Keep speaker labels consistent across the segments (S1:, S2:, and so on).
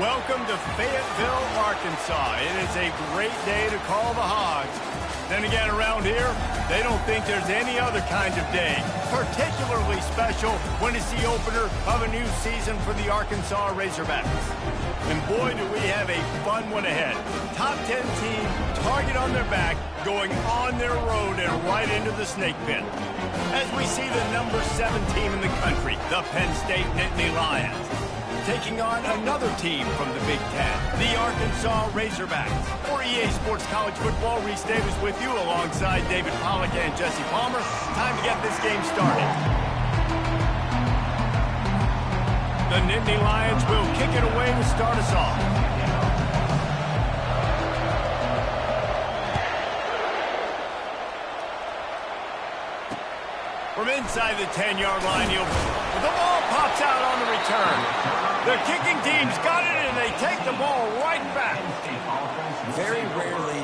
S1: Welcome to Fayetteville, Arkansas. It is a great day to call the Hogs. Then again, around here, they don't think there's any other kind of day. Particularly special when it's the opener of a new season for the Arkansas Razorbacks. And boy, do we have a fun one ahead. Top 10 team, target on their back, going on their road and right into the snake pit. As we see the number 7 team in the country, the Penn State Nittany Lions, taking on another team from the Big Ten, the Arkansas Razorbacks. For EA Sports College Football, Reese Davis with you alongside David Pollack and Jesse Palmer. Time to get this game started. The Nittany Lions will kick it away to start us off. From inside the 10-yard line, the ball pops out on the return. The kicking team's got it, and they take the ball right back.
S2: Very rarely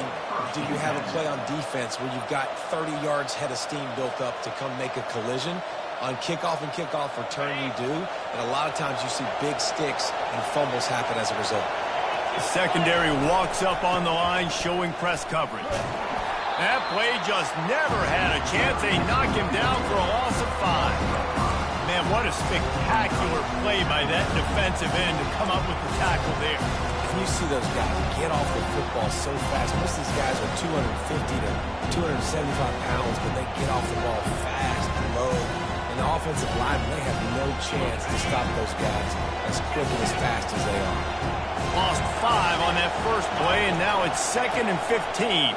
S2: do you have a play on defense where you've got 30 yards head of steam built up to come make a collision. On kickoff and kickoff return, you do. And a lot of times you see big sticks and fumbles happen as a result.
S1: The secondary walks up on the line, showing press coverage. That play just never had a chance. They knock him down for a loss of 5. Man, what a spectacular play by that defensive end to come up with the tackle there.
S2: And you see those guys get off the football so fast. Most of these guys are 250 to 275 pounds, but they get off the ball fast, low. And the offensive linemen, they have no chance to stop those guys as quick and as fast as they are.
S1: Lost 5 on that first play, and now it's 2nd and 15.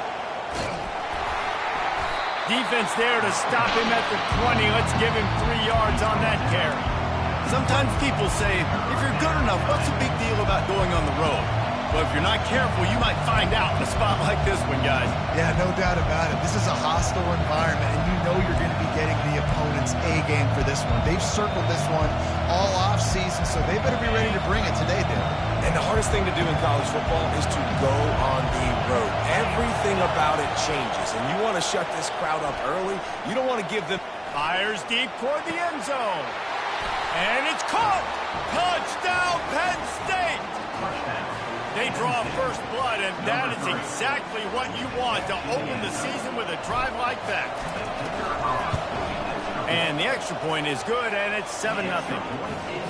S1: Defense there to stop him at the 20. Let's give him 3 yards on that carry. Sometimes people say, if you're good enough, what's the big deal about going on the road? Well, if you're not careful, you might find out in a spot like this one, guys.
S3: Yeah, no doubt about it. This is a hostile environment, and you know you're going to be getting the opponent's A-game for this one. They've circled this one all off-season, so they better be ready to bring it today, Dave.
S2: And the hardest thing to do in college football is to go on the road. Everything about it changes, and you want to shut this crowd up early. You don't want to give them...
S1: Fires deep toward the end zone. And it's caught! Touchdown, Penn State! They draw first blood, and that is exactly what you want to open the season with a drive like that. And the extra point is good, and it's 7-0.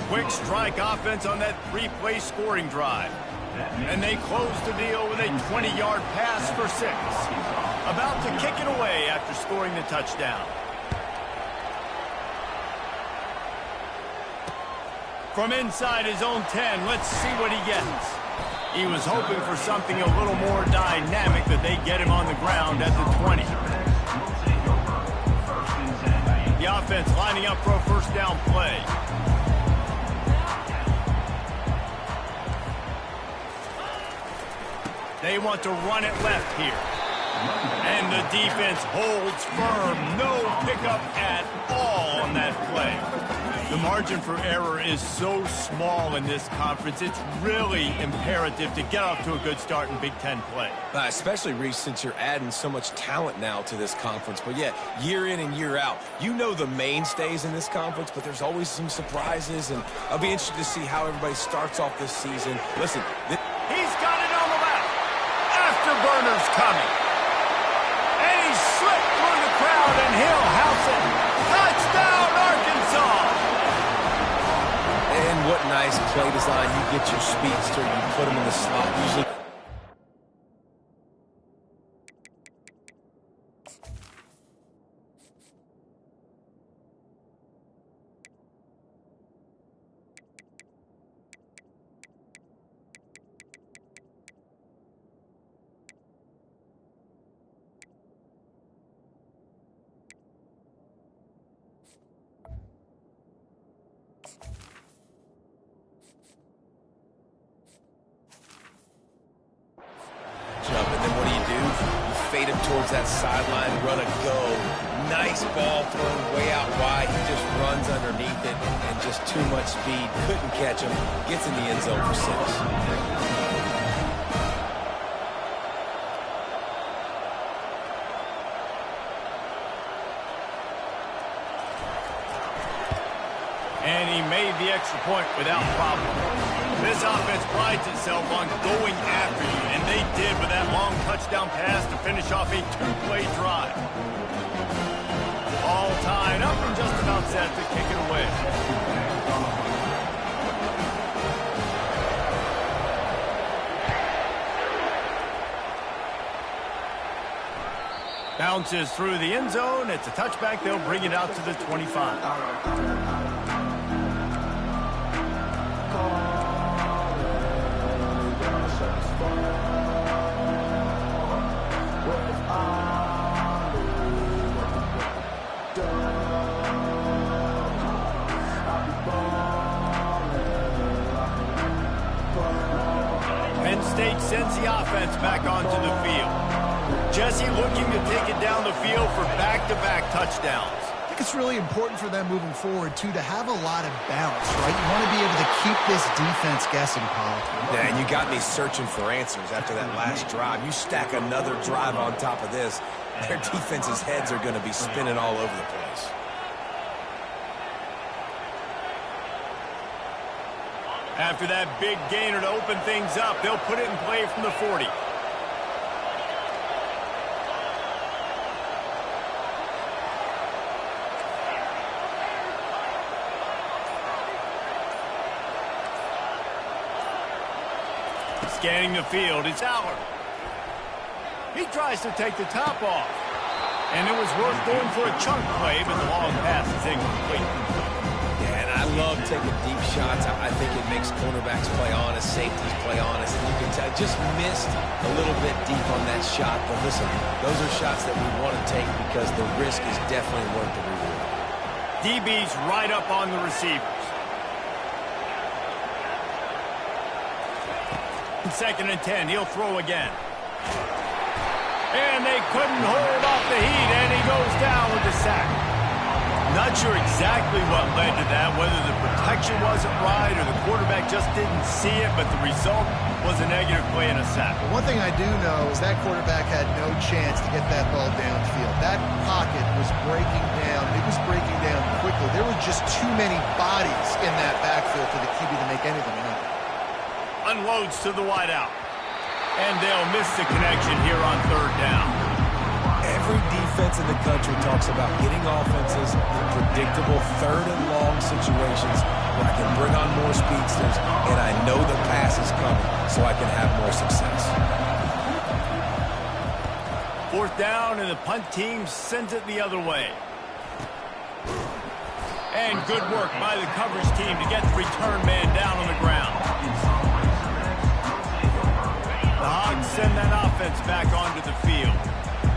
S1: Quick strike offense on that 3-play scoring drive. And they close the deal with a 20-yard pass for 6. About to kick it away after scoring the touchdown. From inside his own 10, let's see what he gets. He was hoping for something a little more dynamic, but they get him on the ground at the 20. The offense lining up for a first down play. They want to run it left here. And the defense holds firm. No pickup at all on that play. The margin for error is so small in this conference, it's really imperative to get off to a good start in Big Ten play.
S2: Especially, Reese, since you're adding so much talent now to this conference. But, yeah, year in and year out, you know the mainstays in this conference, but there's always some surprises, and I'll be interested to see how everybody starts off this season. Listen.
S1: He's got it on the left. Afterburner's coming. And he slipped through the crowd, and he'll house it. Touchdown, Arkansas!
S2: And what nice play design. You get your speedster, you put him in the slot. Usually. Fade him towards that sideline, run a go. Nice ball thrown way out wide. He just runs underneath it and just too much speed. Couldn't catch him. Gets in the end zone for 6.
S1: And he made the extra point without problem. This offense prides itself on going after you, and they did with that long touchdown pass to finish off a two-play drive. All tied up and just about set to kick it away. Bounces through the end zone. It's a touchback. They'll bring it out to the 25. Penn State sends the offense back onto the field. Jesse looking to take it down the field for back-to-back touchdowns.
S3: I think it's really important for them moving forward, too, to have a lot of balance, right? You want to be able to keep this defense guessing, Paul.
S2: Yeah, and you got me searching for answers after that last drive. You stack another drive on top of this, their defense's heads are going to be spinning all over the place.
S1: After that big gainer to open things up, they'll put it in play from the 40. Scanning the field, it's Allard. He tries to take the top off. And it was worth going for a chunk play, but the long pass is incomplete.
S2: Yeah, and I love taking deep shots. I think it makes cornerbacks play honest, safeties play honest. And you can tell, just missed a little bit deep on that shot. But listen, those are shots that we want to take because the risk is definitely worth the reward.
S1: DB's right up on the receivers. Second and 10, he'll throw again. And they couldn't hold off the heat, and he goes down with the sack. Not sure exactly what led to that, whether the protection wasn't right or the quarterback just didn't see it, but the result was a negative play and a sack.
S3: One thing I do know is that quarterback had no chance to get that ball downfield. That pocket was breaking down. It was breaking down quickly. There were just too many bodies in that backfield for the QB to make anything happen.
S1: Unloads to the wideout. And they'll miss the connection here on third down.
S2: Every defense in the country talks about getting offenses in predictable third and long situations where I can bring on more speedsters and I know the pass is coming so I can have more success.
S1: Fourth down, and the punt team sends it the other way. And good work by the coverage team to get the return man down on the ground. The Hogs send that offense back onto the field.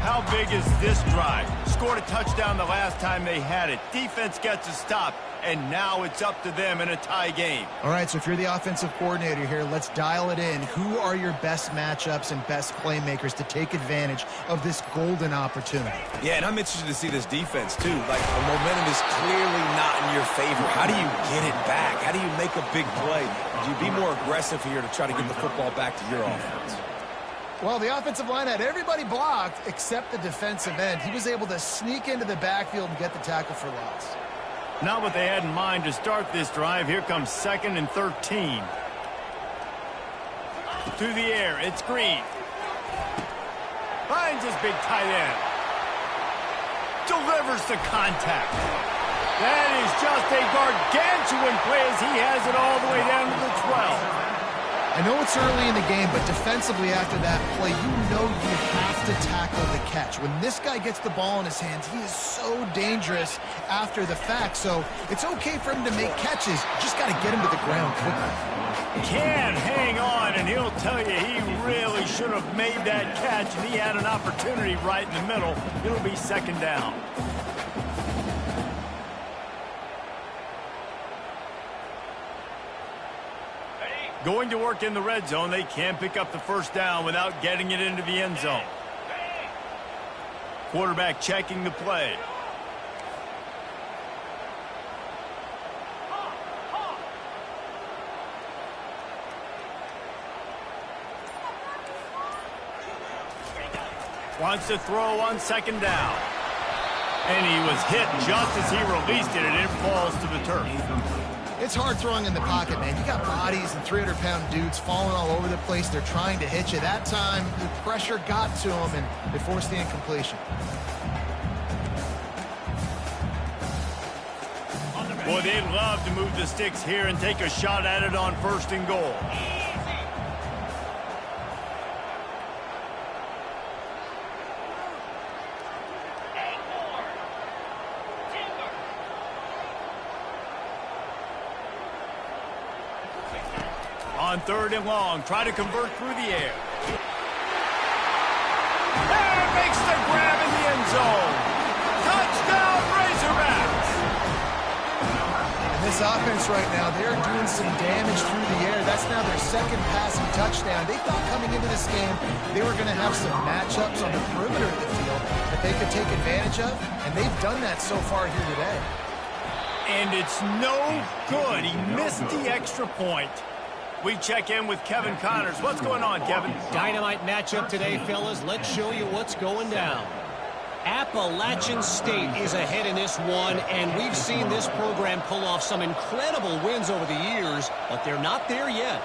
S1: How big is this drive? Scored a touchdown the last time they had it. Defense gets a stop, and now it's up to them in a tie game.
S3: All right, so if you're the offensive coordinator here, let's dial it in. Who are your best matchups and best playmakers to take advantage of this golden opportunity?
S2: Yeah, and I'm interested to see this defense, too. Like, the momentum is clearly not in your favor. How do you get it back? How do you make a big play? Do you be more aggressive here to try to get the football back to your offense?
S3: Well, the offensive line had everybody blocked except the defensive end. He was able to sneak into the backfield and get the tackle for loss.
S1: Not what they had in mind to start this drive. Here comes 2nd and 13. Through the air, it's Green. Finds his big tight end. Delivers the contact. That is just a gargantuan play as he has it all the way down to the 12.
S3: I know it's early in the game, but defensively after that play, you know you have to tackle the catch. When this guy gets the ball in his hands, he is so dangerous after the fact. So it's okay for him to make catches. You just got to get him to the ground quickly.
S1: Can hang on, and he'll tell you he really should have made that catch, and he had an opportunity right in the middle. It'll be 2nd down. Going to work in the red zone, they can pick up the first down without getting it into the end zone. Quarterback checking the play. Wants to throw on 2nd down. And he was hit just as he released it, and it falls to the turf.
S3: It's hard throwing in the pocket, man. You got bodies and 300-pound dudes falling all over the place. They're trying to hit you. That time, the pressure got to them, and it forced the incompletion.
S1: Boy, they'd love to move the sticks here and take a shot at it on 1st and goal. On 3rd and long, try to convert through the air. And makes the grab in the end zone. Touchdown, Razorbacks!
S3: And this offense right now, they're doing some damage through the air. That's now their 2nd passing touchdown. They thought coming into this game they were going to have some matchups on the perimeter of the field that they could take advantage of, and they've done that so far here today.
S1: And it's no good. He missed the extra point. We check in with Kevin Connors. What's going on, Kevin?
S4: Dynamite matchup today, fellas. Let's show you what's going down. Appalachian State is ahead in this one, and we've seen this program pull off some incredible wins over the years, but they're not there yet.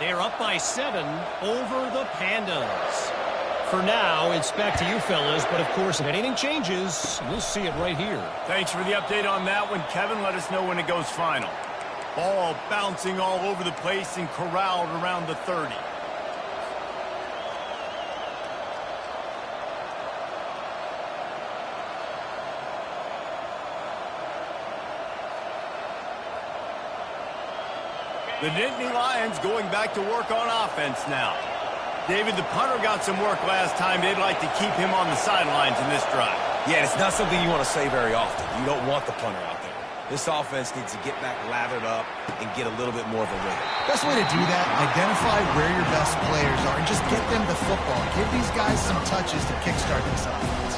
S4: They're up by 7 over the Pandas. For now, it's back to you, fellas, but of course, if anything changes, you'll see it right here.
S1: Thanks for the update on that one, Kevin. Let us know when it goes final. Ball bouncing all over the place and corralled around the 30. The Nittany Lions going back to work on offense now. David, the punter got some work last time. They'd like to keep him on the sidelines in this drive.
S2: Yeah, it's not something you want to say very often. You don't want the punter out there. This offense needs to get back lathered up and get a little bit more of a rhythm.
S3: Best way to do that, identify where your best players are and just get them the football. Give these guys some touches to kickstart this offense.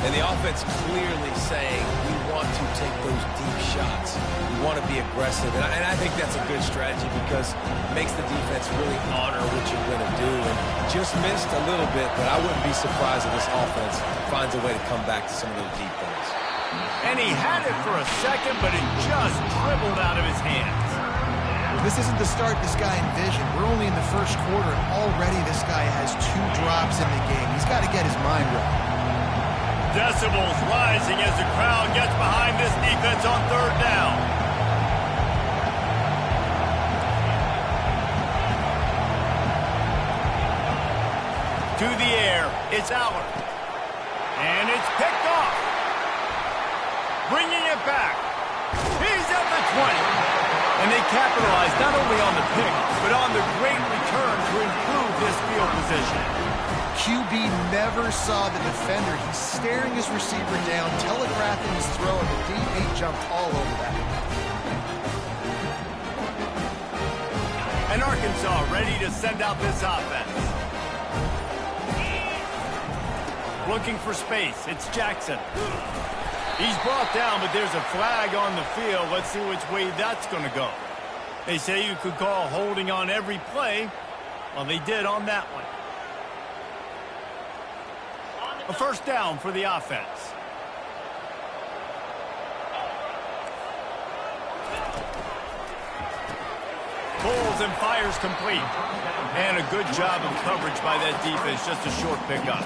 S2: And the offense clearly saying we want to take those deep shots. We want to be aggressive. And I think that's a good strategy because it makes the defense really honor what you're going to do. And just missed a little bit, but I wouldn't be surprised if this offense finds a way to come back to some of those deep points.
S1: And he had it for a second, but it just dribbled out of his hands.
S3: Well, this isn't the start this guy envisioned. We're only in the 1st quarter, and already this guy has 2 drops in the game. He's got to get his mind right.
S1: Decibels rising as the crowd gets behind this defense on 3rd down. To the air, it's Allard. And it's picked off. Bringing it back. He's at the 20. And they capitalize not only on the pick, but on the great return to improve this field position.
S3: QB never saw the defender. He's staring his receiver down, telegraphing his throw, and the DB jumped all over that.
S1: And Arkansas ready to send out this offense. Looking for space. It's Jackson. He's brought down, but there's a flag on the field. Let's see which way that's going to go. They say you could call holding on every play. Well, they did on that one. A 1st down for the offense. Pulls and fires complete. And a good job of coverage by that defense. Just a short pickup.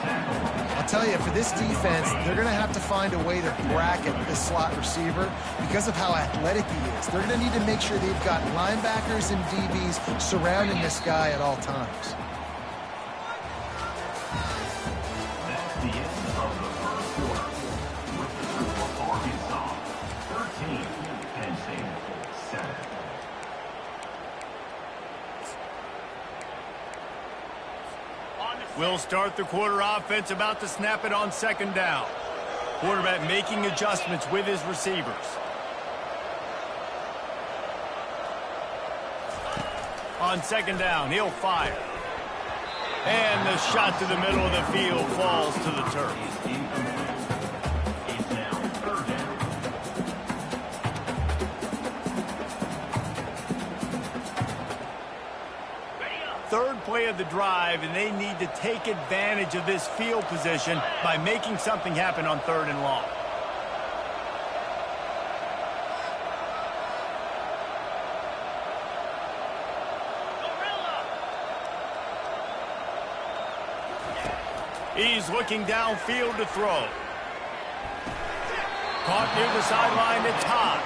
S3: I'll tell you, for this defense, they're going to have to find a way to bracket this slot receiver because of how athletic he is. They're going to need to make sure they've got linebackers and DBs surrounding this guy at all times.
S5: That's the end of the 1st quarter. With the score for Arkansas, 13, Penn State 7.
S1: We'll start the quarter offense, about to snap it on 2nd down. Quarterback making adjustments with his receivers. On 2nd down, he'll fire. And the shot to the middle of the field falls to the turf.
S5: It's now 3rd down.
S1: Third play of the drive, and they need to take advantage of this field position by making something happen on 3rd and long. He's looking downfield to throw. Caught near the sideline, it's Todd.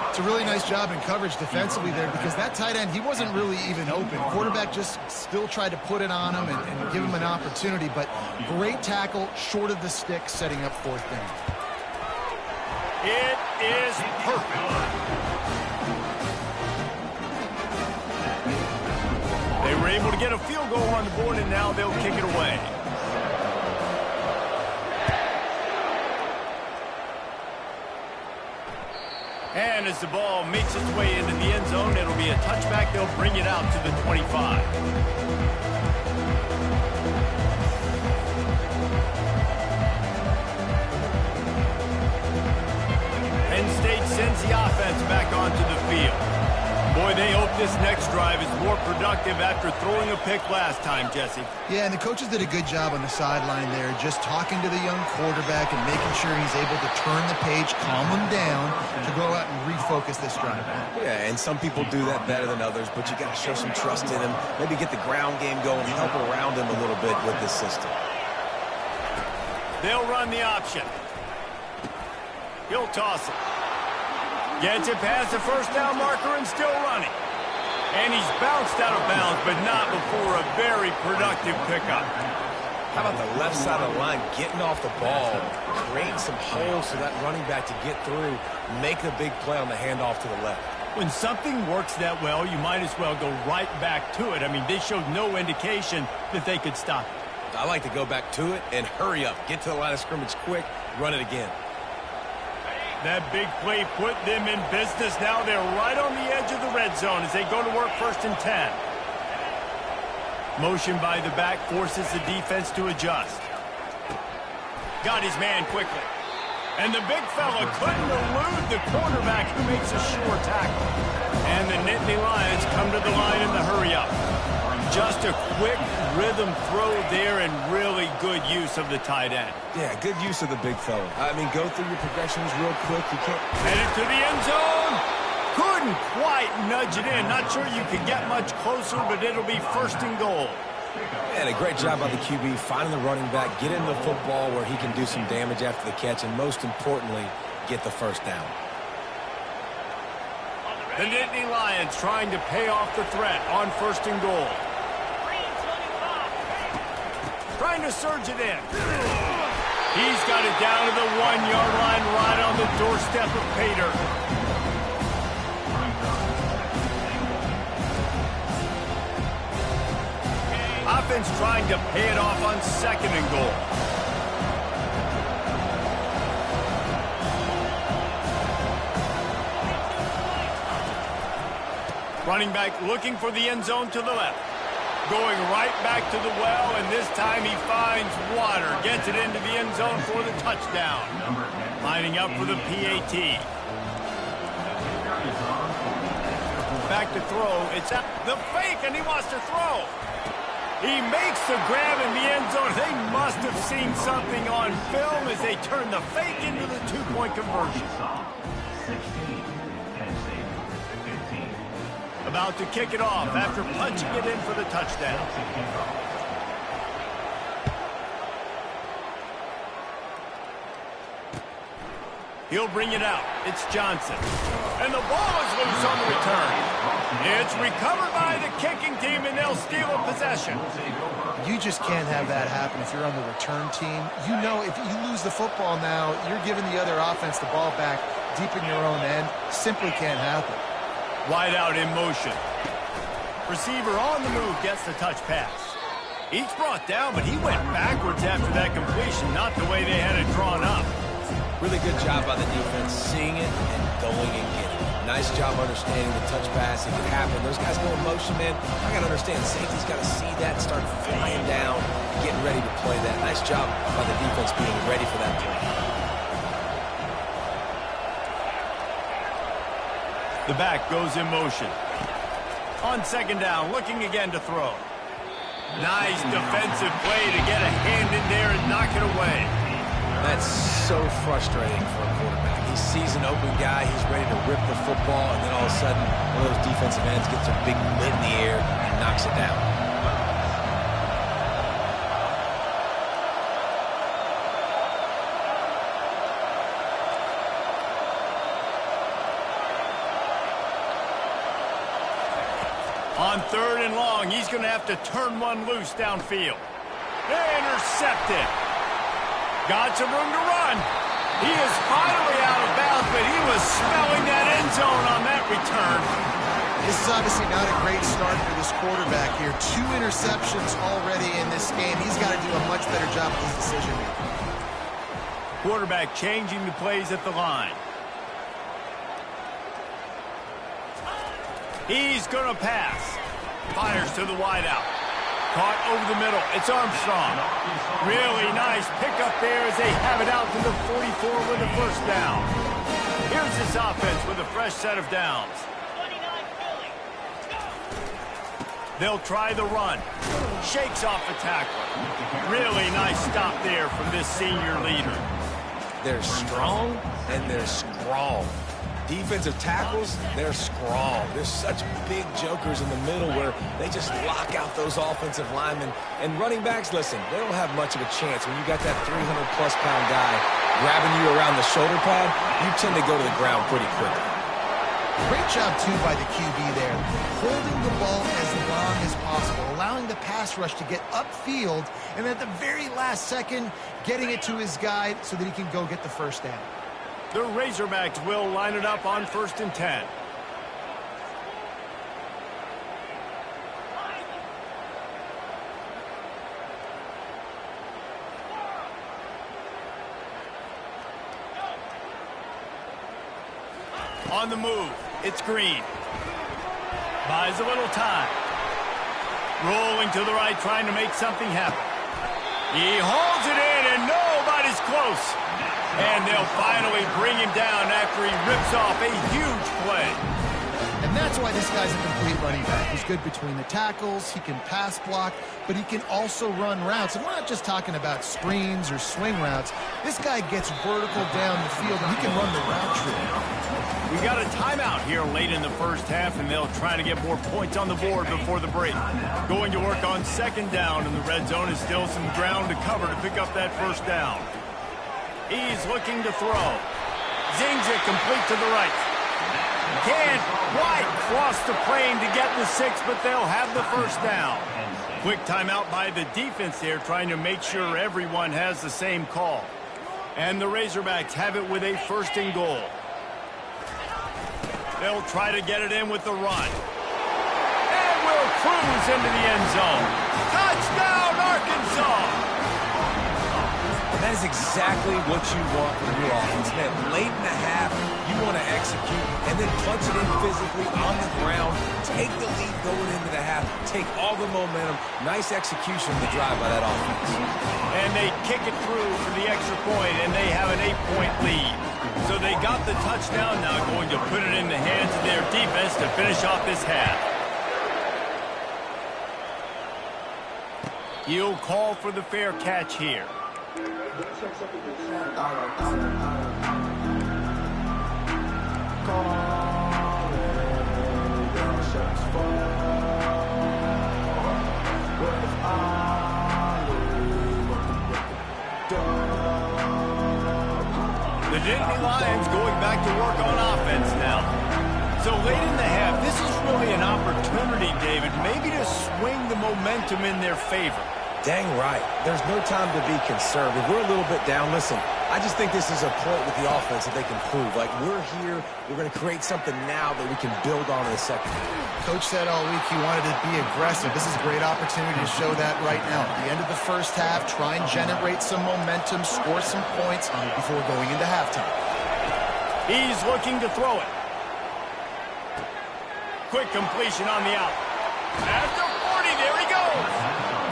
S3: It's a really nice job in coverage defensively there because that tight end, he wasn't really even open. Quarterback just still tried to put it on him and give him an opportunity, but great tackle, short of the stick, setting up fourth down.
S1: It is perfect. They were able to get a field goal on the board, and now they'll kick it away. And as the ball makes its way into the end zone, it'll be a touchback. They'll bring it out to the 25. Penn State sends the offense back onto the field. Boy, they hope this next drive is more productive after throwing a pick last time, Jesse.
S3: Yeah, and the coaches did a good job on the sideline there, just talking to the young quarterback and making sure he's able to turn the page, calm him down, to go out and refocus this drive.
S2: Yeah, and some people do that better than others, but you got to show some trust in him. Maybe get the ground game going, help around him a little bit with this system.
S1: They'll run the option. He'll toss it. Gets it past the first down marker and still running. And he's bounced out of bounds, but not before a very productive pickup.
S2: How about the left side of the line getting off the ball, creating some holes for that running back to get through, make the big play on the handoff to the left.
S1: When something works that well, you might as well go right back to it. I mean, they showed no indication that they could stop it.
S2: I like to go back to it and hurry up. Get to the line of scrimmage quick, run it again.
S1: That big play put them in business. Now they're right on the edge of the red zone as they go to work 1st and 10. Motion by the back forces the defense to adjust. Got his man quickly. And the big fella couldn't elude the quarterback who makes a sure tackle. And the Nittany Lions come to the line in the hurry-up. Just a quick rhythm throw there and really good use of the tight end.
S2: Yeah, good use of the big fella. I mean, go through your progressions real quick. You can't...
S1: Headed to the end zone. Couldn't quite nudge it in. Not sure you could get much closer, but it'll be 1st and goal.
S2: And a great job by the QB, finding the running back, get in the football where he can do some damage after the catch, and most importantly, get the first down.
S1: The Nittany Lions trying to pay off the threat on 1st and goal. Trying to surge it in. He's got it down to the 1-yard line right on the doorstep of Pater. Offense trying to pay it off on 2nd and goal. Running back looking for the end zone to the left. Going right back to the well, and this time he finds water. Gets it into the end zone for the touchdown. Lining up for the PAT. Back to throw. It's at the fake, and he wants to throw. He makes the grab in the end zone. They must have seen something on film as they turn the fake into the 2-point conversion.
S5: 16, Penn State, 15.
S1: About to kick it off after punching it in for the touchdown. He'll bring it out. It's Johnson. And the ball is loose on the return. It's recovered by the kicking team, and they'll steal a possession.
S3: You just can't have that happen if you're on the return team. You know if you lose the football now, you're giving the other offense the ball back deep in your own end. Simply can't happen.
S1: Wide out in motion. Receiver on the move gets the touch pass. He's brought down, but he went backwards after that completion, not the way they had it drawn up.
S2: Really good job by the defense, seeing it and going and getting it. Nice job understanding the touch pass. It can happen. Those guys go in motion, man. I got to understand, safety's got to see that and start flying down, getting ready to play that. Nice job by the defense being ready for that play.
S1: The back goes in motion. On 2nd down, looking again to throw. Nice defensive play to get a hand in there and knock it away.
S2: That's so frustrating for a quarterback. He sees an open guy, he's ready to rip the football, and then all of a sudden, one of those defensive ends gets a big lid in the air and knocks it down.
S1: 3rd and long. He's going to have to turn one loose downfield. Intercepted. Got some room to run. He is finally out of bounds, but he was smelling that end zone on that return.
S3: This is obviously not a great start for this quarterback here. 2 interceptions already in this game. He's got to do a much better job with his decision making.
S1: Quarterback changing the plays at the line. He's going to pass. Fires to the wideout. Caught over the middle. It's Armstrong. Really nice pickup there as they have it out to the 44 with the first down. Here's this offense with a fresh set of downs. They'll try the run. Shakes off the tackler. Really nice stop there from this senior leader.
S2: They're strong and they're strong. Defensive tackles, they're strong. There's such big jokers in the middle where they just lock out those offensive linemen. And running backs, listen, they don't have much of a chance. When you got that 300-plus pound guy grabbing you around the shoulder pad, you tend to go to the ground pretty quickly.
S3: Great job, too, by the QB there. Holding the ball as long as possible, allowing the pass rush to get upfield, and at the very last second, getting it to his guy so that he can go get the first down.
S1: The Razorbacks will line it up on 1st and 10. On the move, it's Green. Buys a little time. Rolling to the right, trying to make something happen. He holds it in, and nobody's close. And they'll finally bring him down after he rips off a huge play.
S3: And that's why this guy's a complete running back. He's good between the tackles, he can pass block, but he can also run routes. And we're not just talking about screens or swing routes. This guy gets vertical down the field, and he can run the route tree.
S1: We got a timeout here late in the first half, and they'll try to get more points on the board before the break. Going to work on 2nd down, and the red zone is still some ground to cover to pick up that first down. He's looking to throw. Zings it complete to the right. Can't quite cross the plane to get the 6, but they'll have the first down. Quick timeout by the defense there, trying to make sure everyone has the same call. And the Razorbacks have it with a 1st and goal. They'll try to get it in with the run. And will cruise into the end zone. Touchdown, Arkansas!
S2: That is exactly what you want from your offense. Man, late in the half, you want to execute and then punch it in physically on the ground. Take the lead going into the half. Take all the momentum. Nice execution of the drive by that offense.
S1: And they kick it through for the extra point, and they have an 8-point lead. So they got the touchdown, now going to put it in the hands of their defense to finish off this half. He'll call for the fair catch here. The Nittany Lions going back to work on offense now. So late in the half, this is really an opportunity, David, maybe to swing the momentum in their favor.
S2: Dang right. There's no time to be concerned. If we're a little bit down, listen, I just think this is a point with the offense that they can prove. Like, we're here, we're going to create something now that we can build on in the second half.
S3: Coach said all week he wanted to be aggressive. This is a great opportunity to show that right now. At the end of the first half, try and generate some momentum, score some points before going into halftime.
S1: He's looking to throw it. Quick completion on the out. After 40, there he goes.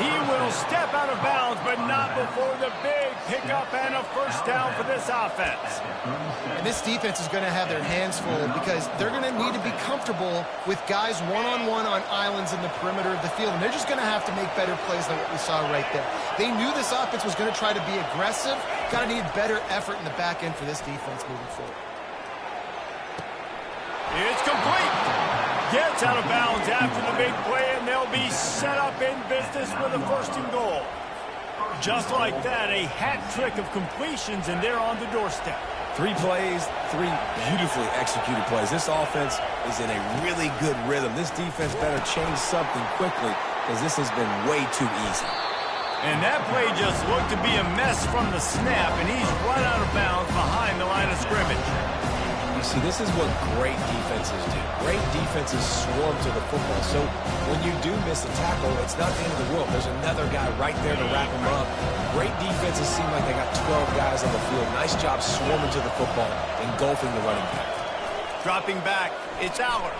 S1: He will step out of bounds, but not before the big pickup and a first down for this offense.
S3: And this defense is going to have their hands full because they're going to need to be comfortable with guys one-on-one on islands in the perimeter of the field, and they're just going to have to make better plays than what we saw right there. They knew this offense was going to try to be aggressive. Got to need better effort in the back end for this defense moving forward.
S1: It's complete. Gets out of bounds after the big play, and they'll be set up in business with a 1st and goal. Just like that, a hat trick of completions, and they're on the doorstep.
S2: 3 plays, 3 beautifully executed plays. This offense is in a really good rhythm. This defense better change something quickly because this has been way too easy.
S1: And that play just looked to be a mess from the snap, and he's run out of bounds behind the line of scrimmage.
S2: You see, this is what great defenses do. Great defenses swarm to the football. So when you do miss a tackle, it's not the end of the world. There's another guy right there to wrap him up. Great defenses seem like they got 12 guys on the field. Nice job swarming to the football, engulfing the running back.
S1: Dropping back, it's Aller.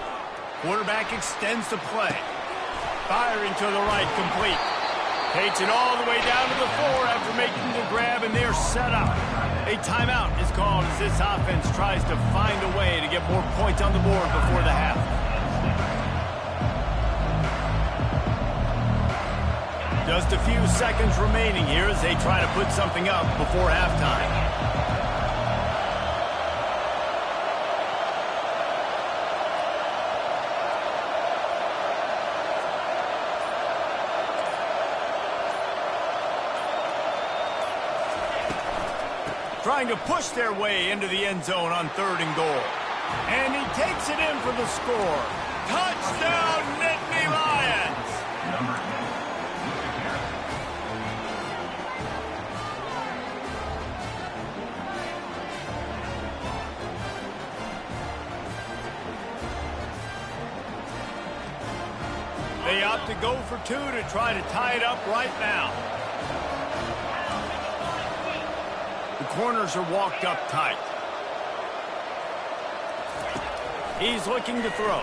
S1: Quarterback extends the play. Firing to the right, complete. Takes it all the way down to the 4 after making the grab, and they're set up. A timeout is called as this offense tries to find a way to get more points on the board before the half. Just a few seconds remaining here as they try to put something up before halftime. Trying to push their way into the end zone on 3rd and goal. And he takes it in for the score. Touchdown, Nittany Lions!
S5: Number 10,
S1: They opt to go for 2 to try to tie it up right now. The corners are walked up tight. He's looking to throw.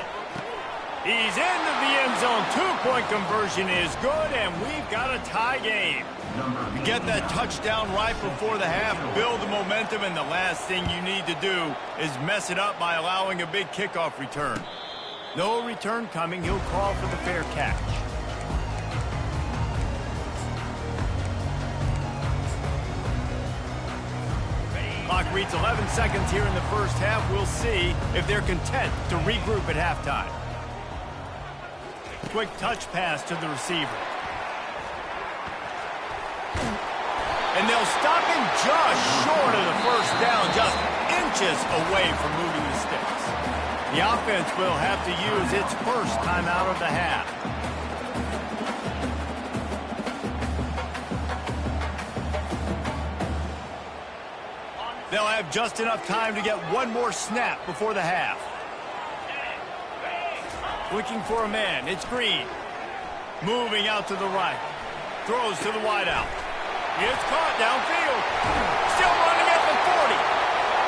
S1: He's into the end zone. 2-point conversion is good, and we've got a tie game. You get that touchdown right before the half, build the momentum, and the last thing you need to do is mess it up by allowing a big kickoff return. No return coming. He'll call for the fair catch. Clock reads 11 seconds here in the first half. We'll see if they're content to regroup at halftime. Quick touch pass to the receiver. And they'll stop him just short of the first down, just inches away from moving the sticks. The offense will have to use its first timeout of the half. They'll have just enough time to get one more snap before the half. Looking for a man. It's Green. Moving out to the right. Throws to the wideout. It's caught downfield. Still running at the 40.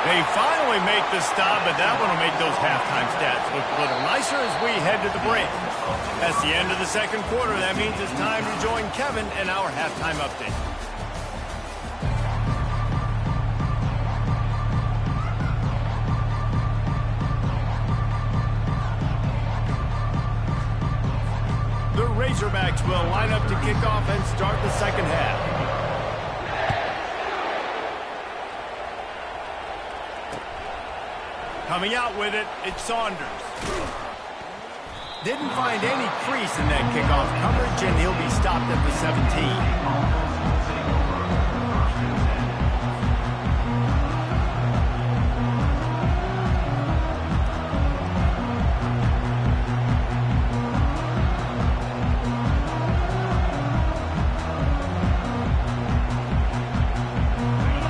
S1: They finally make the stop, but that one will make those halftime stats look a little nicer as we head to the break. That's the end of the second quarter. That means it's time to join Kevin and our halftime update. The Razorbacks will line up to kick off and start the second half. Coming out with it, it's Saunders. Didn't find any crease in that kickoff coverage, and he'll be stopped at the 17.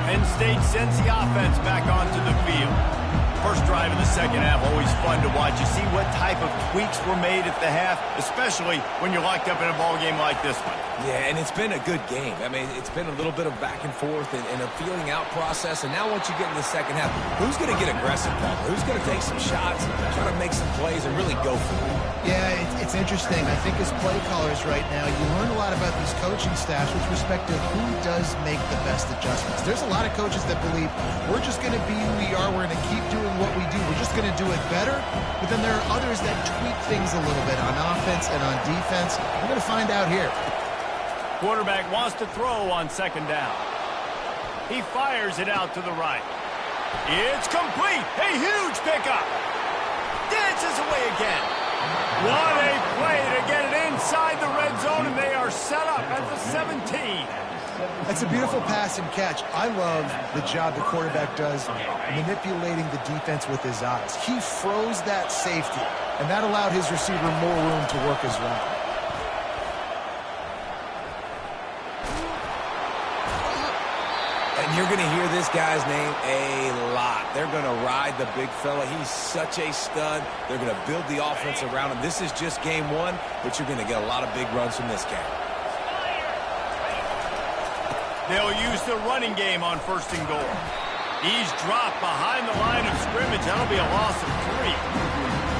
S1: Penn State sends the offense back onto the field. First drive of the second half, always fun to watch. You see what type of tweaks were made at the half, especially when you're locked up in a ball game like this one.
S2: Yeah, and it's been a good game. I mean, it's been a little bit of back and forth and a feeling out process. And now once you get in the second half, who's going to get aggressive, Pablo? Who's going to take some shots, try to make some plays, and really go for it?
S3: Yeah, it's interesting. I think as play callers right now, you learn a lot about these coaching staffs with respect to who does make the best adjustments. There's a lot of coaches that believe we're just going to be who we are. We're going to keep doing what we do. We're just going to do it better. But then there are others that tweak things a little bit on offense and on defense. We're going to find out here.
S1: Quarterback wants to throw on second down. He fires it out to the right. It's complete. A huge pickup. Dances away again. What a play to get it inside the red zone, and they are set up at the 17.
S3: That's a beautiful pass and catch. I love the job the quarterback does manipulating the defense with his eyes. He froze that safety, and that allowed his receiver more room to work his route.
S2: And you're going to hear this guy's name a lot. They're going to ride the big fella. He's such a stud. They're going to build the offense around him. This is just game one, but you're going to get a lot of big runs from this guy.
S1: They'll use the running game on 1st and goal. He's dropped behind the line of scrimmage. That'll be a loss of 3.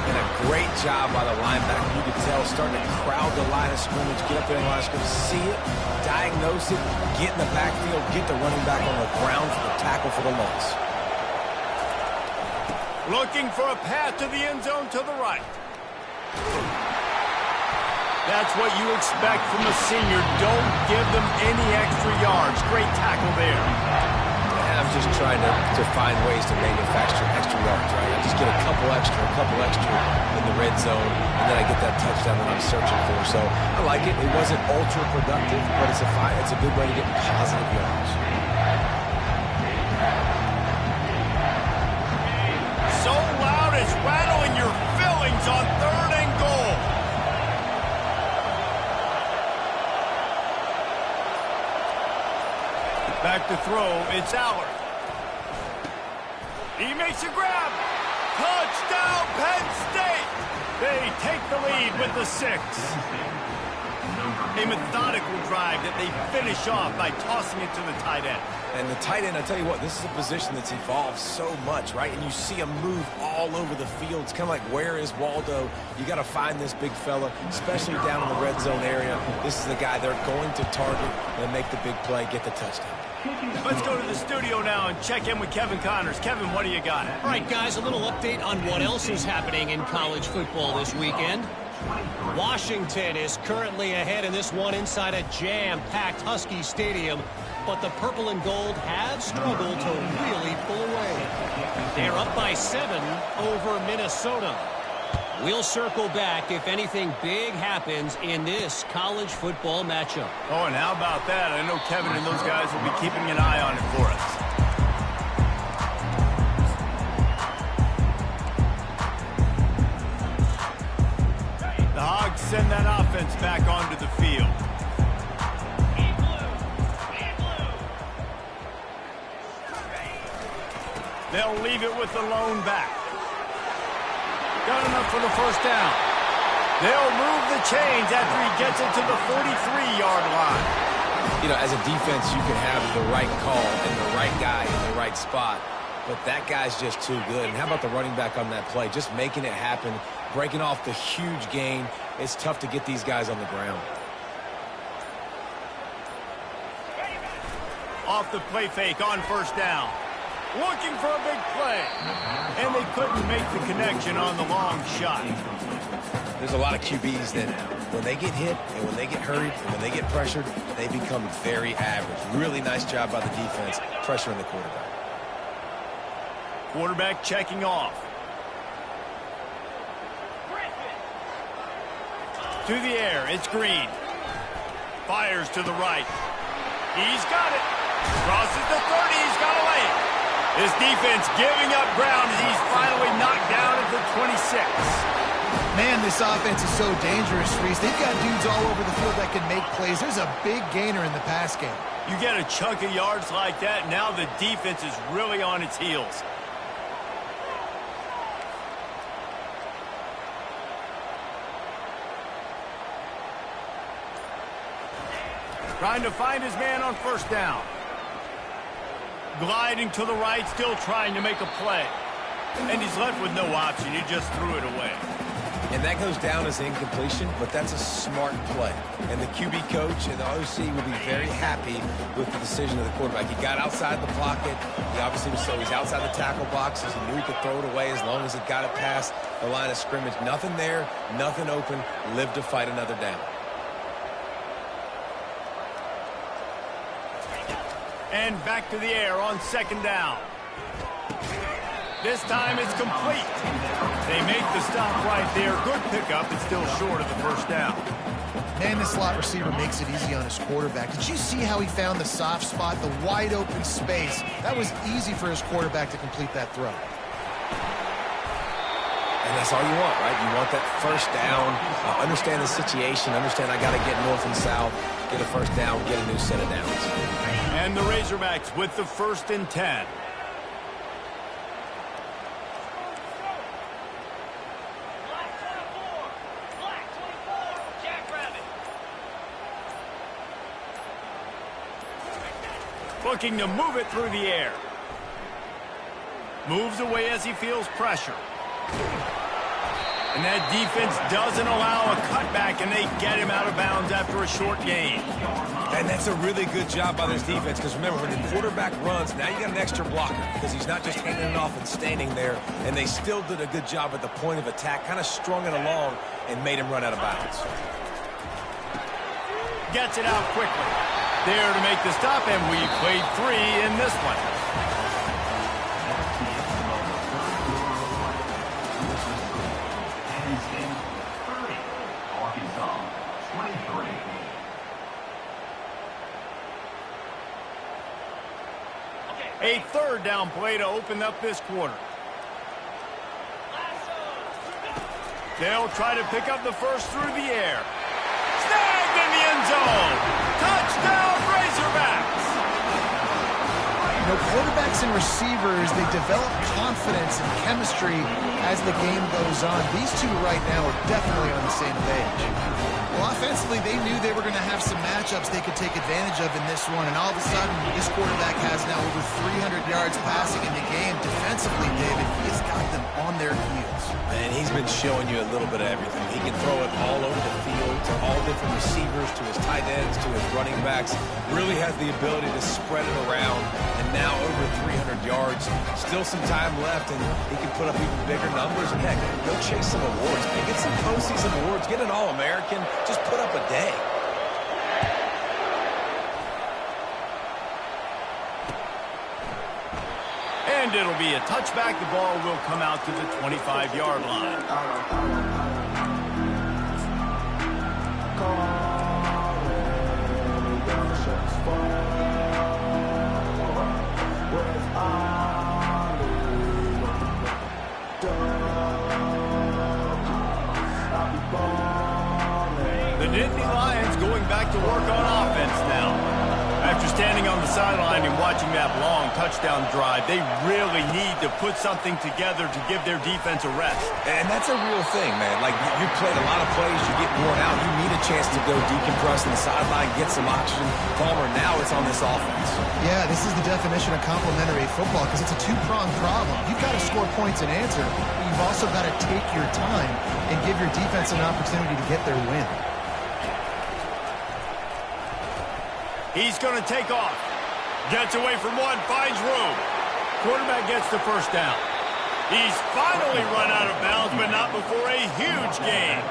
S2: And a great job by the linebacker. You can tell starting to crowd the line of scrimmage, get up there in the line of scrimmage, see it, diagnose it, get in the backfield, get the running back on the ground for the tackle for the loss.
S1: Looking for a path to the end zone to the right. That's what you expect from a senior. Don't give them any extra yards. Great tackle there.
S2: And I'm just trying to find ways to manufacture extra yards, right? I just get a couple extra in the red zone, and then I get that touchdown that I'm searching for. So I like it. It wasn't ultra productive, but it's a good way to get positive yards.
S1: So loud it's rattling your fillings on 3rd and goal. Back to throw, it's Allard. He makes a grab. Touchdown, Penn State. They take the lead with the 6. A methodical drive that they finish off by tossing it to the tight end.
S2: And the tight end, I tell you what, this is a position that's evolved so much, right? And you see him move all over the field. It's kind of like, where is Waldo? You got to find this big fella, especially down in the red zone area. This is the guy they're going to target and make the big play, get the touchdown.
S1: Let's go to the studio now and check in with Kevin Connors. Kevin, what do you got?
S4: All right, guys, a little update on what else is happening in college football this weekend. Washington is currently ahead in this one inside a jam-packed Husky Stadium, but the purple and gold have struggled to really pull away. They're up by 7 over Minnesota. We'll circle back if anything big happens in this college football matchup.
S1: Oh, and how about that? I know Kevin and those guys will be keeping an eye on it for us. The Hogs send that offense back onto the field. They'll leave it with the lone back. Got enough for the 1st down. They'll move the chains after he gets it to the 43-yard line.
S2: You know, as a defense, you can have the right call and the right guy in the right spot, but that guy's just too good. And how about the running back on that play? Just making it happen, breaking off the huge gain. It's tough to get these guys on the ground.
S1: Off the play fake on 1st down. Looking for a big play. And they couldn't make the connection on the long shot.
S2: There's a lot of QBs that when they get hit and when they get hurried and when they get pressured, they become very average. Really nice job by the defense, pressuring the quarterback.
S1: Quarterback checking off. To the air, it's Green. Fires to the right. He's got it. Crosses the 30, he's got to lay it. His defense giving up ground as he's finally knocked down at the 26.
S3: Man, this offense is so dangerous, Reese. They've got dudes all over the field that can make plays. There's a big gainer in the pass game.
S1: You get a chunk of yards like that, now the defense is really on its heels. Trying to find his man on 1st down. Gliding to the right, still trying to make a play. And he's left with no option. He just threw it away.
S2: And that goes down as incompletion, but that's a smart play. And the QB coach and the OC will be very happy with the decision of the quarterback. He got outside the pocket. He obviously was so he's outside the tackle boxes. He knew he could throw it away as long as it got it past the line of scrimmage. Nothing there, nothing open. Live to fight another down.
S1: And back to the air on 2nd down. This time it's complete. They make the stop right there. Good pickup. It's still short of the 1st down.
S3: Man, this slot receiver makes it easy on his quarterback. Did you see how he found the soft spot, the wide open space? That was easy for his quarterback to complete that throw.
S2: And that's all you want, right? You want that first down, understand the situation, understand I got to get north and south, get a first down, get a new set of downs.
S1: And the Razorbacks with the 1st and 10. Looking to move it through the air. Moves away as he feels pressure. And that defense doesn't allow a cutback, and they get him out of bounds after a short gain.
S2: And that's a really good job by this defense, because remember, when the quarterback runs, now you got an extra blocker, because he's not just handing it off and standing there, and they still did a good job at the point of attack, kind of strung it along and made him run out of bounds.
S1: Gets it out quickly. There to make the stop, and we played 3 in this one.
S5: Penn State 30, Arkansas 23.
S1: A 3rd down play to open up this quarter. They'll try to pick up the first through the air. Snagged in the end zone. Touchdown, Razorbacks.
S3: You know, quarterbacks and receivers, they develop confidence and chemistry as the game goes on. These two right now are definitely on the same page. Well, offensively, they knew they were going to have some matchups they could take advantage of in this one, and all of a sudden, this quarterback has now over 300 yards passing in the game. Defensively, David, he has got them on their heels.
S2: And he's been showing you a little bit of everything. He can throw it all over the field to all different receivers, to his tight ends, to his running backs. Really has the ability to spread it around, and now over 300 yards. Still some time left, and he can put up even bigger numbers. And heck, go chase some awards, man. Get some postseason awards. Get an All-American. Just put up a day.
S1: And it'll be a touchback. The ball will come out to the 25-yard line. The Nittany Lions going back to work on offense now. After standing on the sideline and watching that long touchdown drive, they really need to put something together to give their defense a rest.
S2: And that's a real thing, man. Like, you played a lot of plays, you get worn out, you need a chance to go decompress on the sideline, get some oxygen. Palmer, now it's on this offense.
S3: Yeah, this is the definition of complementary football, because it's a two-pronged problem. You've got to score points and answer, but you've also got to take your time and give your defense an opportunity to get their win.
S1: He's going to take off. Gets away from one, finds room. Quarterback gets the first down. He's finally run out of bounds, but not before a huge gain.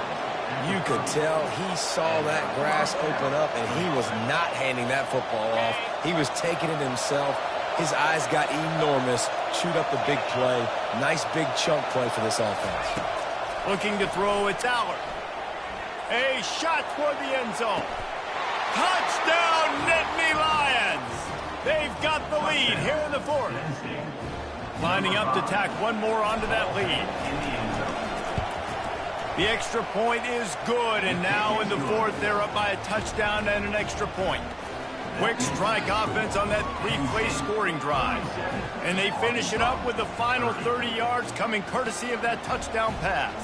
S2: You could tell he saw that grass open up, and he was not handing that football off. He was taking it himself. His eyes got enormous, chewed up the big play. Nice big chunk play for this offense.
S1: Looking to throw, it's Aller. A shot toward the end zone. Touchdown, Nittany Lions! They've got the lead here in the 4th. Lining up to tack one more onto that lead. The extra point is good, and now in the 4th, they're up by a touchdown and an extra point. Quick strike offense on that 3-play scoring drive. And they finish it up with the final 30 yards coming courtesy of that touchdown pass.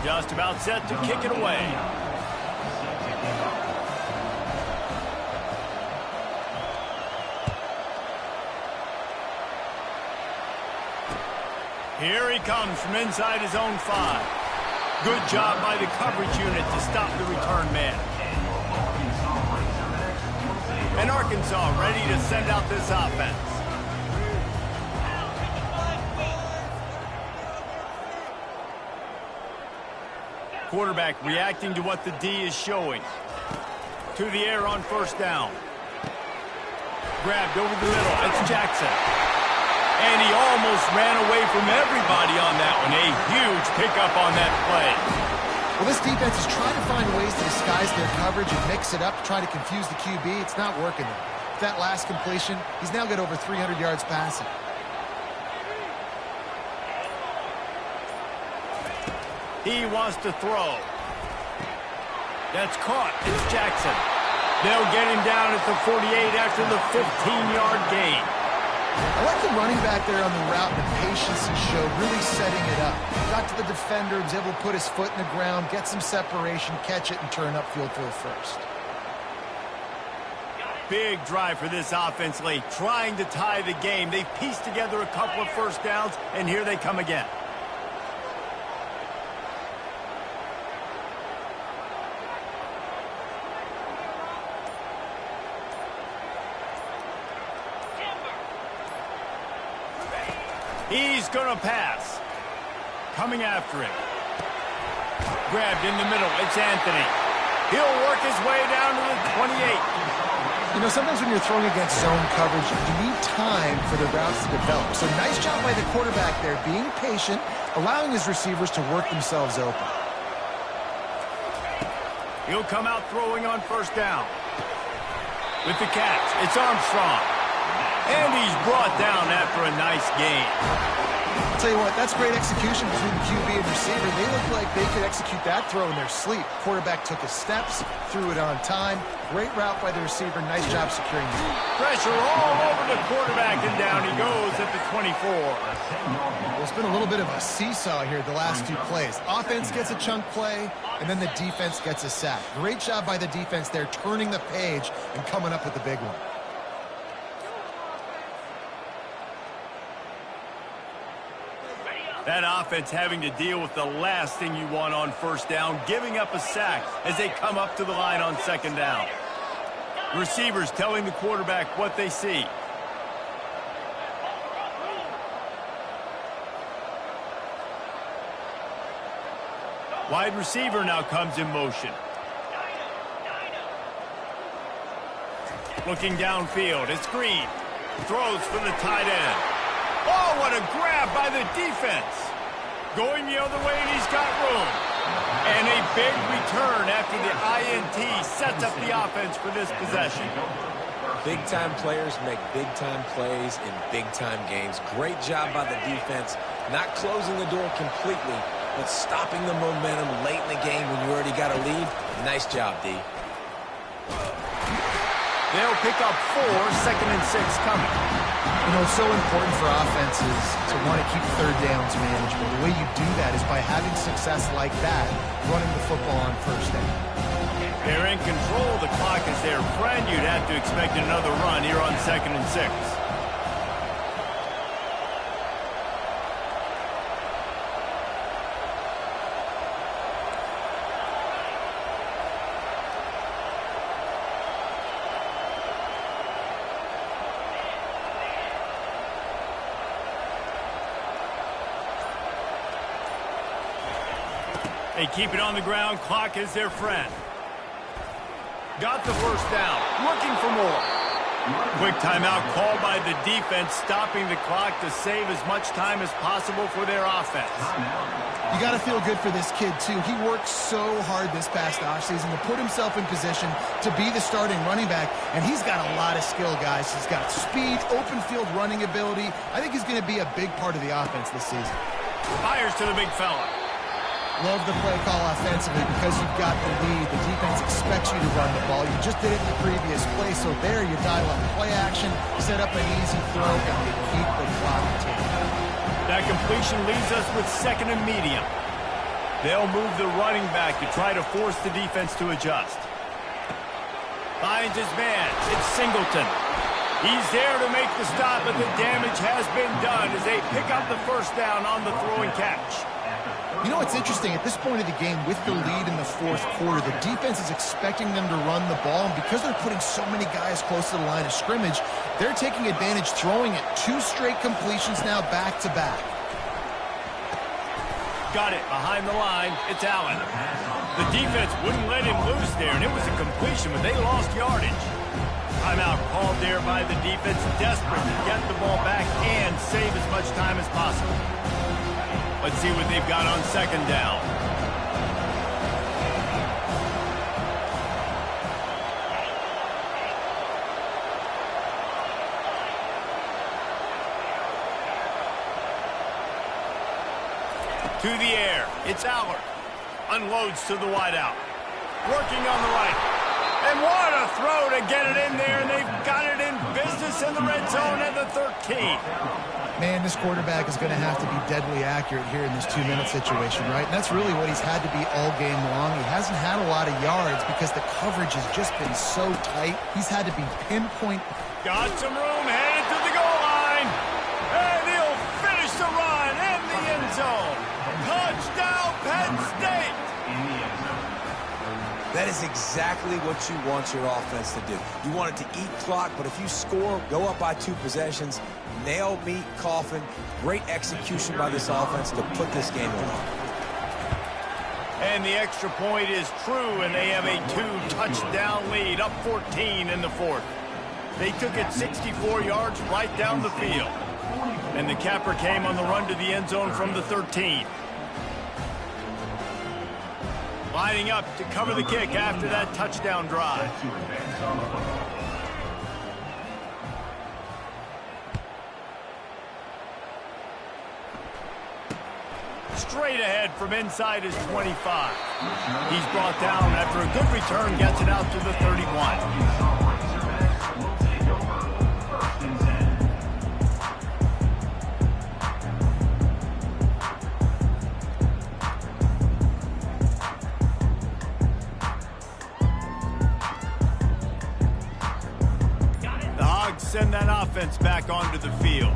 S1: Just about set to kick it away. Here he comes from inside his own 5. Good job by the coverage unit to stop the return man. And Arkansas ready to send out this offense. Quarterback reacting to what the D is showing. To the air on first down. Grabbed over the middle. It's Jackson. And he almost ran away from everybody on that one. A huge pickup on that play.
S3: Well, this defense is trying to find ways to disguise their coverage and mix it up to try to confuse the QB. It's not working though. With that last completion, he's now got over 300 yards passing.
S1: He wants to throw. That's caught. It's Jackson. They'll get him down at the 48 after the 15-yard gain.
S3: I like the running back there on the route, the patience he showed, really setting it up. Got to the defender, was able to put his foot in the ground, get some separation, catch it, and turn upfield for a first.
S1: Big drive for this offense late, trying to tie the game. They've pieced together a couple of first downs, and here they come again. He's going to pass. Coming after him. Grabbed in the middle. It's Anthony. He'll work his way down to the 28.
S3: You know, sometimes when you're throwing against zone coverage, you need time for the routes to develop. So nice job by the quarterback there, being patient, allowing his receivers to work themselves open.
S1: He'll come out throwing on first down. With the catch, it's Armstrong. And he's brought down after a nice gain.
S3: I'll tell you what, that's great execution between the QB and receiver. They look like they could execute that throw in their sleep. Quarterback took his steps, threw it on time. Great route by the receiver. Nice job securing it.
S1: Pressure all over the quarterback, and down he goes at the 24.
S3: Well, it's been a little bit of a seesaw here the last two plays. Offense gets a chunk play, and then the defense gets a sack. Great job by the defense there, turning the page and coming up with the big one.
S1: That offense having to deal with the last thing you want on first down, giving up a sack as they come up to the line on second down. Receivers telling the quarterback what they see. Wide receiver now comes in motion. Looking downfield, it's Green. Throws for the tight end. Oh, what a grab by the defense. Going the other way, and he's got room. And a big return after the INT sets up the offense for this possession.
S2: Big-time players make big-time plays in big-time games. Great job by the defense, not closing the door completely, but stopping the momentum late in the game when you already got a lead. Nice job, D.
S1: They'll pick up 4, 2nd and 6 coming.
S3: You know, it's so important for offenses to want to keep third downs manageable. The way you do that is by having success like that, running the football on first down.
S1: They're in control. The clock is their friend. You'd have to expect another run here on 2nd and 6. They keep it on the ground. Clock is their friend. Got the first down. Looking for more. Quick timeout called by the defense, stopping the clock to save as much time as possible for their offense.
S3: You got to feel good for this kid, too. He worked so hard this past offseason to put himself in position to be the starting running back, and he's got a lot of skill, guys. He's got speed, open field running ability. I think he's going to be a big part of the offense this season.
S1: Fires to the big fella.
S3: Love the play call offensively because you've got the lead. The defense expects you to run the ball. You just did it in the previous play, so there you dial up play action, set up an easy throw, and you keep the clock ticking.
S1: That completion leaves us with 2nd and medium. They'll move the running back to try to force the defense to adjust. Finds his man. It's Singleton. He's there to make the stop, but the damage has been done as they pick up the first down on the throwing catch.
S3: You know what's interesting? At this point of the game, with the lead in the fourth quarter, the defense is expecting them to run the ball, and because they're putting so many guys close to the line of scrimmage, they're taking advantage, throwing it 2 straight completions now back-to-back.
S1: Got it behind the line. It's Allen. The defense wouldn't let him loose there, and it was a completion, but they lost yardage. Timeout called there by the defense, desperate to get the ball back and save as much time as possible. Let's see what they've got on 2nd down. To the air. It's Aller. Unloads to the wideout. Working on the right. And what a throw to get it in there. And they've got it in business in the red zone at the 13.
S3: Man, this quarterback is going to have to be deadly accurate here in this 2-minute situation, right? And that's really what he's had to be all game long. He hasn't had a lot of yards because the coverage has just been so tight. He's had to be pinpoint.
S1: Got some room, headed to the goal line. And he'll finish the run in the end zone. Touchdown, Penn State.
S2: That is exactly what you want your offense to do. You want it to eat clock, but if you score, go up by 2 possessions, nail, meet, coffin. Great execution by this offense to put this game along.
S1: And the extra point is true, and they have a 2-touchdown lead, up 14 in the fourth. They took it 64 yards right down the field. And the capper came on the run to the end zone from the 13. Lining up to cover the kick after that touchdown drive. Straight ahead from inside his 25. He's brought down after a good return, gets it out to the 31. Send that offense back onto the field.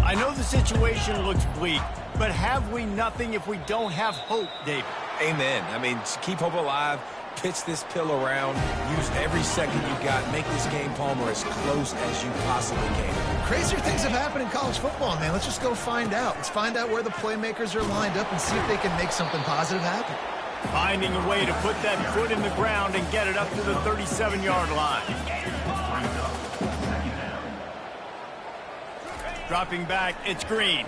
S1: I know the situation looks bleak, but have we nothing if we don't have hope, David?
S2: Amen. I mean, keep hope alive, pitch this pill around, use every second you got, make this game, Palmer, as close as you possibly can.
S3: Crazier things have happened in college football, man. Let's just go find out. Let's find out where the playmakers are lined up and see if they can make something positive happen.
S1: Finding a way to put that foot in the ground and get it up to the 37-yard line. Dropping back, it's Green.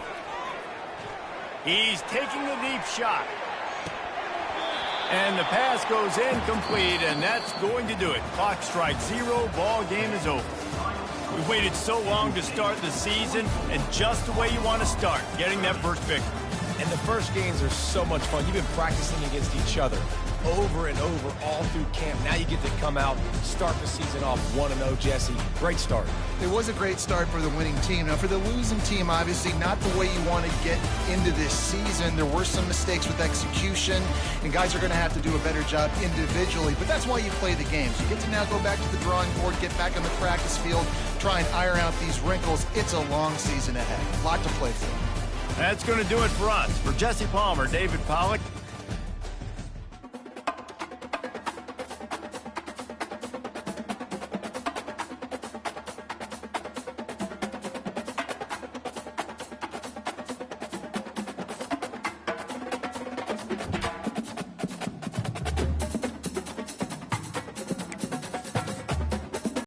S1: He's taking the deep shot. And the pass goes incomplete, and that's going to do it. Clock strikes 0, ball game is over. We waited so long to start the season, and just the way you want to start, getting that first victory.
S2: And the first games are so much fun. You've been practicing against each other over and over all through camp. Now you get to come out, start the season off 1-0, Jesse. Great start.
S3: It was a great start for the winning team. Now, for the losing team, obviously not the way you want to get into this season. There were some mistakes with execution, and guys are going to have to do a better job individually. But that's why you play the games. You get to now go back to the drawing board, get back on the practice field, try and iron out these wrinkles. It's a long season ahead. A lot to play for.
S1: That's going to do it for us. For Jesse Palmer, David Pollack,